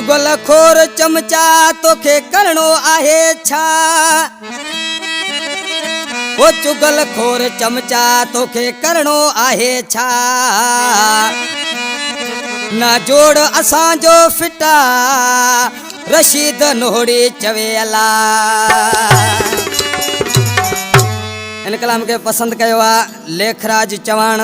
चुगल खोर चमचा तोखे करणो आहे छा। ओ चुगल खोर चमचा तोखे करणो आहे छा। ना जोड़ असांजो फिटा रशीद नोड़ी चवे अला। इन कलाम के पसंद कयो लेखराज चवाण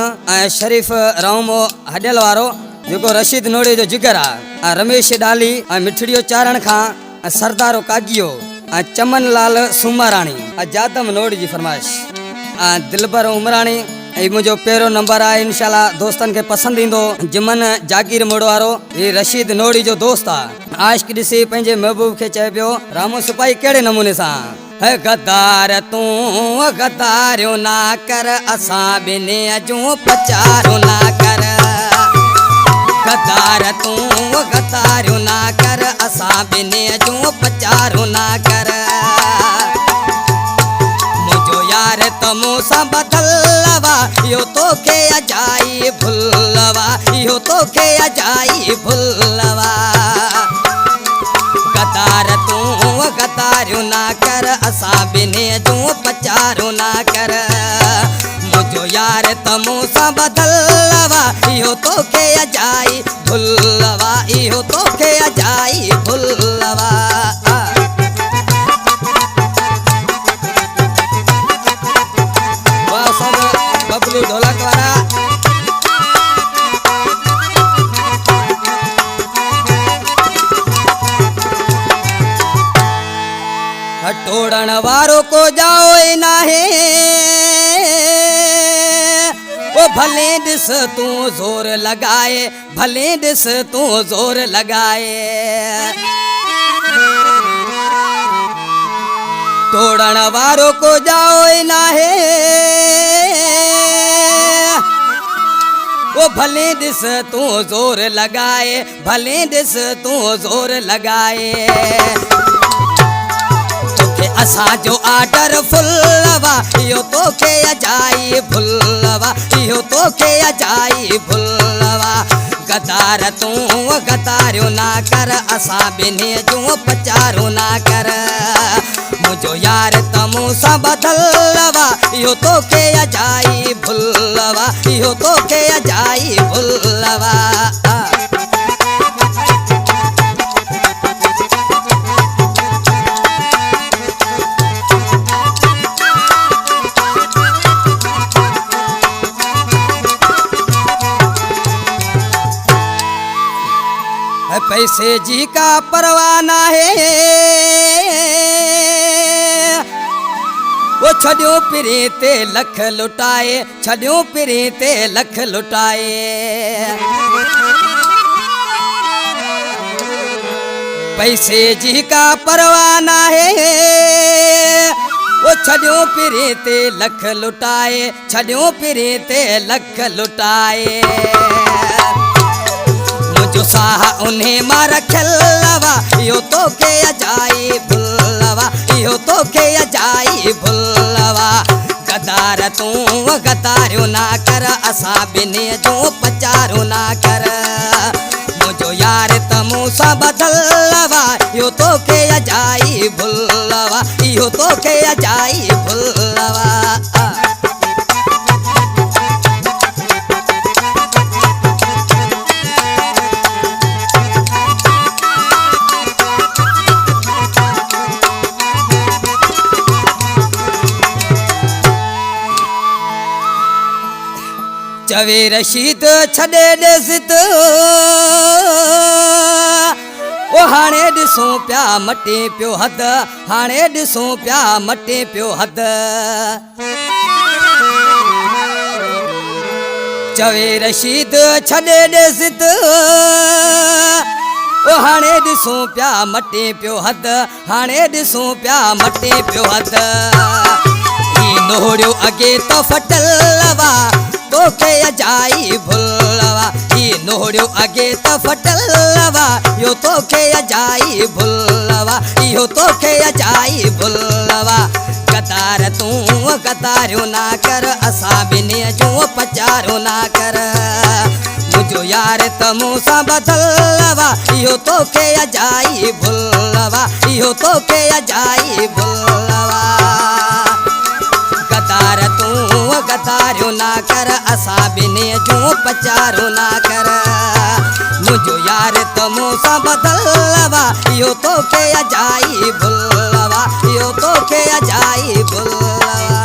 शरीफ रामो हडियल वारो जो रशीद नोड़ी जो जिगर आ रमेश डाली मिठड़ियो चारण खां सरदारो कागियो चमन लाल सुमाराणी जादम नोड़ी जी फरमाइश दिलबर उमराणी मुझो पेरो नंबर आ इंशाल्लाह दोस्तन के पसंद इंदो। जिमन जागीर मोड़ वारो ये रशीद नोड़ी जो दोस्त आ आशिक दिसी पंजे महबूब के चे पियो रामो सिपाही केड़े नमूने सा है गद्दार तू गद्दारियो ना कर असा बिने अजू पचारो ना कर। गद्दार तू गद्दारियो ना कर असा बिने अजू पचारो ना कर। मुझो यार तमो सा बदलवा यो तो के अजाई भुलवा यो तो के अजाई भुलवा। गद्दार तू गद्दारियो ना कर असा बिने जू पचारो ना कर। मुझो यार तमो सा बदलवा यो तो के अजाई भुलवा यो तो के अजाई भुलवा। बबलू ढोलक वाला हटोड़न वारो को जाओ ना है। ओ भले दिस तू जोर लगाए भले दिस तू जोर लगाए। तोड़न वारो को जाओ ना है। ओ भले दिस तू जोर लगाए भले दिस तू जोर लगाए। तोखे असा जो आर्डर फुलवा यो तोखे अजाई भुलवा यो तोखे अजाई भुलवा। गद्दार तू गद्दारियो ना कर असा बिने जू पचारो ना कर। मुझो यार तमो सा बदलवा यो तोखे अजाई भुलवा यो तोखे अजाई भुलवा। पैसे जी का परवाना है। वो छड़ियो पिरी ते लख लुटाए छड़ियो पिरी ते लख लुटाए। पैसे जी का परवाना है। वो छड़ियो पिरी ते लख लुटाए छड़ियो पिरी ते लख लुटाए। जो साह उन्हें मार खलवा यो तो के अजाई भुलवा यो तो के अजाई भुलवा। गद्दार तू गद्दारियो ना कर असा बिने जो पचारो ना कर। मुझो यार तमो सा बदलवा यो तो के अजाई भुलवा यो तो के अजाई भुलवा। चवे रशीद छड़े ॾिसित ओ हाणे ॾिसूं पिया मटे पियो हद हाणे ॾिसूं पिया मटे पियो हद। चवे रशीद छड़े ॾिसित ओ हाणे ॾिसूं पिया मटे पियो हद हाणे ॾिसूं पिया मटे पियो हद। ही नोड़ियो अगे तो फटलवा तोखे अजाई भुलवा ही नोड़ियो अगे तो फटलवा यो तोखे अजाई भुलवा यो तोखे अजाई भुलवा। गद्दार तू गद्दारियो ना कर असा बिने जो पचारो ना कर। मुझो यार त मूंसां बदलवा इहो तोखे अजाई भुलवा इहो तोखे अजाई भुलवा गदार तूं गदारियो ना कर असां ॿिन्ही जूं पचारो ना कर मुंहिंजो यार त मूंसां बदलवा इहो तोखे अजाई भुलवा इहो तोखे अजाई भुलवा